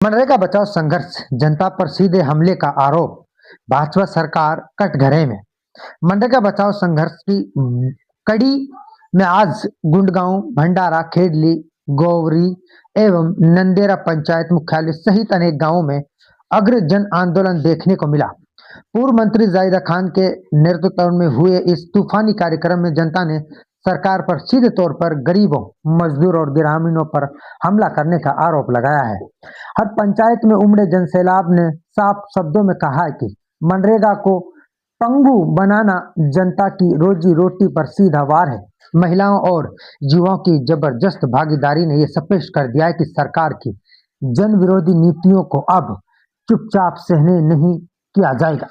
मनरेगा बचाओ संघर्ष, जनता पर सीधे हमले का आरोप, भाजपा सरकार कटघरे में। मनरेगा बचाओ संघर्ष की कड़ी में आज गुंडगांव, भंडारा, खेडली, गोवरी एवं नंदेरा पंचायत मुख्यालय सहित अनेक गांवों में अग्र जन आंदोलन देखने को मिला। पूर्व मंत्री जाहिदा खान के नेतृत्व में हुए इस तूफानी कार्यक्रम में जनता ने सरकार पर सीधे तौर पर गरीबों, मजदूर और ग्रामीणों पर हमला करने का आरोप लगाया है। हर पंचायत में उमड़े जनसैलाब ने साफ शब्दों में कहा है कि मनरेगा को पंगु बनाना जनता की रोजी रोटी पर सीधा वार है। महिलाओं और युवाओं की जबरदस्त भागीदारी ने यह स्पष्ट कर दिया है कि सरकार की जन विरोधी नीतियों को अब चुपचाप सहने नहीं किया जाएगा।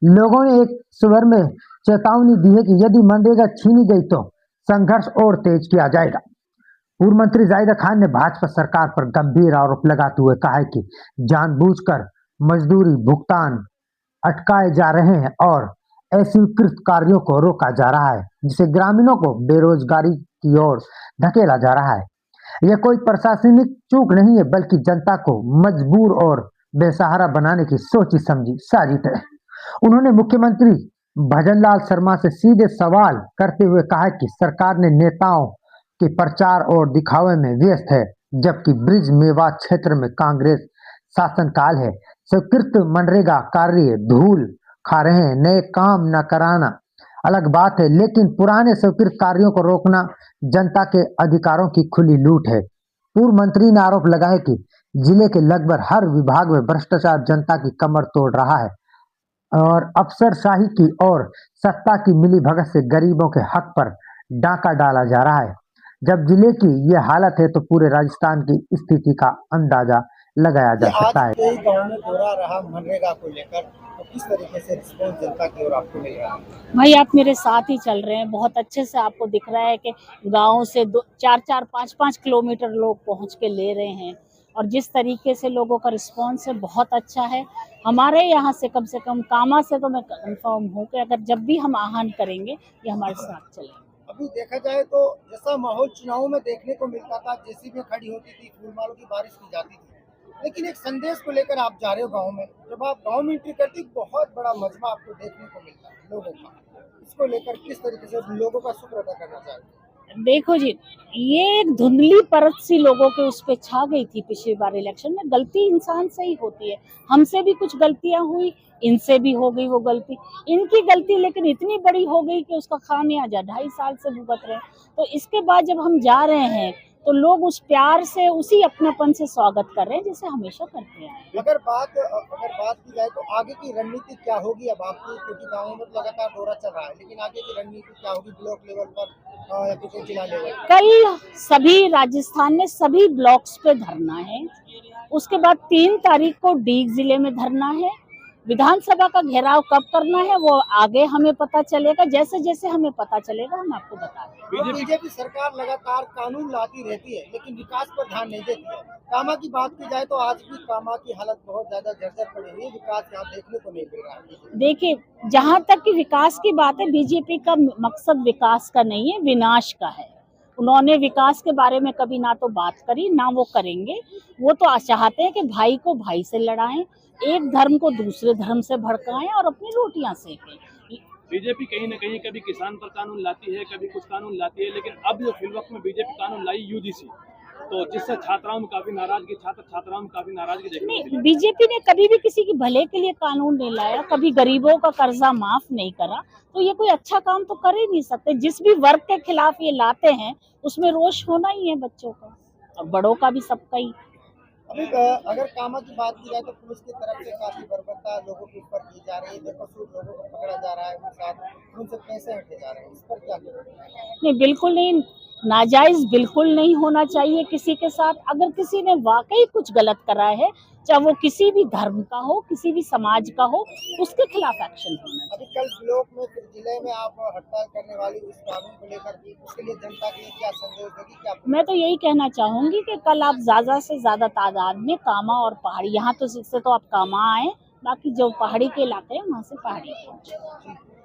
लोगों ने एक स्वर में चेतावनी दी है कि यदि मनरेगा छीनी गई तो संघर्ष और तेज किया जाएगा। पूर्व मंत्री जाहिदा खान ने भाजपा सरकार पर गंभीर आरोप लगाते हुए कहा है कि जानबूझकर मजदूरी भुगतान अटकाए जा रहे हैं और अस्वीकृत कार्यों को रोका जा रहा है, जिससे ग्रामीणों को बेरोजगारी की ओर धकेला जा रहा है। यह कोई प्रशासनिक चूक नहीं है, बल्कि जनता को मजबूर और बेसहारा बनाने की सोची समझी साजिश है। उन्होंने मुख्यमंत्री भजनलाल शर्मा से सीधे सवाल करते हुए कहा कि सरकार ने नेताओं के प्रचार और दिखावे में व्यस्त है, जबकि ब्रिज मेवात क्षेत्र में कांग्रेस शासनकाल है। स्वीकृत मनरेगा कार्य धूल खा रहे हैं, नए काम न कराना अलग बात है, लेकिन पुराने स्वीकृत कार्यों को रोकना जनता के अधिकारों की खुली लूट है। पूर्व मंत्री ने आरोप लगाया कि जिले के लगभग हर विभाग में भ्रष्टाचार जनता की कमर तोड़ रहा है और अफसरशाही की और सत्ता की मिलीभगत से गरीबों के हक पर डाका डाला जा रहा है। जब जिले की यह हालत है तो पूरे राजस्थान की स्थिति का अंदाजा लगाया जा सकता है। कई गांव में कोरा रहा मनरेगा को लेकर, तो किस तरीके से रिस्पॉन्स जनता की ओर आपको मिल रहा है? भाई आप मेरे साथ ही चल रहे हैं, बहुत अच्छे से आपको दिख रहा है कि गांव से 4-4, 5-5 किलोमीटर लोग पहुंच के ले रहे हैं और जिस तरीके से लोगों का रिस्पॉन्स है बहुत अच्छा है। हमारे यहाँ से कम कामा से तो मैं कंफर्म हूँ कि अगर जब भी हम आहन करेंगे ये हमारे साथ चलेंगे। अभी देखा जाए तो जैसा माहौल चुनाव में देखने को मिलता था, जेसीबी खड़ी होती थी, फूलमालों की बारिश की जाती थी, लेकिन एक संदेश को लेकर आप जा रहे हो गांव में। जब आप गांव में एंट्री करते बहुत बड़ा मजमा आपको देखने को मिलता है लोगों का। इसको लेकर किस तरीके से लोगों का शुक्र अदा करना चाहते हैं? देखो जी, ये एक धुंधली परत सी लोगों के उस पे छा गई थी पिछली बार इलेक्शन में। गलती इंसान से ही होती है, हमसे भी कुछ गलतियां हुई, इनसे भी हो गई वो गलती, इनकी गलती लेकिन इतनी बड़ी हो गई कि उसका खामियाजा 2.5 साल से भुगत रहे हैं। तो इसके बाद जब हम जा रहे हैं तो लोग उस प्यार से, उसी अपनापन से स्वागत कर रहे हैं जैसे हमेशा करते हैं। अगर बात की जाए तो आगे की रणनीति क्या होगी अब आपकी, क्योंकि गाँव में लगातार दौरा चल रहा है, लेकिन आगे की रणनीति क्या होगी ब्लॉक लेवल पर या फिर जिला लेवल? कल सभी राजस्थान में सभी ब्लॉक्स पे धरना है, उसके बाद 3 तारीख को डीग जिले में धरना है। विधानसभा का घेराव कब करना है वो आगे हमें पता चलेगा, जैसे जैसे हमें पता चलेगा हम आपको बता देंगे। बीजेपी सरकार लगातार कानून लाती रहती है लेकिन विकास पर ध्यान नहीं देती है। कामा की बात की जाए तो आज भी कामा की हालत बहुत ज्यादा जर्जर पड़ी हुई है, विकास यहाँ देखने को नहीं मिल रहा है। देखिए, जहाँ तक कि विकास की बात है, बीजेपी का मकसद विकास का नहीं है, विनाश का है। उन्होंने विकास के बारे में कभी ना तो बात करी ना वो करेंगे। वो तो चाहते हैं कि भाई को भाई से लड़ाएं, एक धर्म को दूसरे धर्म से भड़काएं और अपनी रोटियां सेकें। बीजेपी कहीं न कहीं कभी किसान पर कानून लाती है, कभी कुछ कानून लाती है, लेकिन अब जो फिलवक्त में बीजेपी कानून लाई यूजीसी, तो जिससे छात्राओं में काफी नाराजगी, छात्राओं में काफी नाराजगी देखने को मिली। बीजेपी ने कभी भी किसी के भले के लिए कानून नहीं लाया, कभी गरीबों का कर्जा माफ नहीं करा, तो ये कोई अच्छा काम तो कर ही नहीं सकते। जिस भी वर्ग के खिलाफ ये लाते हैं उसमें रोष होना ही है, बच्चों का और बड़ों का भी, सबका ही। अभी अगर कामा की बात की जाए तो पुलिस की तरफ से काफी बर्बरता लोगों के ऊपर की जा रही है, बेकसूर लोगों को पकड़ा जा रहा है, उनसे पैसे हटे जा रहे हैं, इस पर क्या करेंगे? नहीं, बिल्कुल नहीं, नाजायज बिल्कुल नहीं होना चाहिए किसी के साथ। अगर किसी ने वाकई कुछ गलत करा है, चाहे वो किसी भी धर्म का हो, किसी भी समाज का हो, उसके खिलाफ एक्शन होना चाहिए। अभी कल ब्लॉक में फिर जिले में आप हड़ताल करने वाली इस कानून को लेकर उसके लिए जनता के लिए क्या संदेश देगी? क्या मैं तो यही कहना चाहूंगी कि कल आप ज्यादा से ज्यादा तादाद में कामा और पहाड़ी, यहाँ तो इससे तो आप कामा आए, बाकी जो पहाड़ी के इलाके हैं वहाँ से पहाड़ी पहुँचे।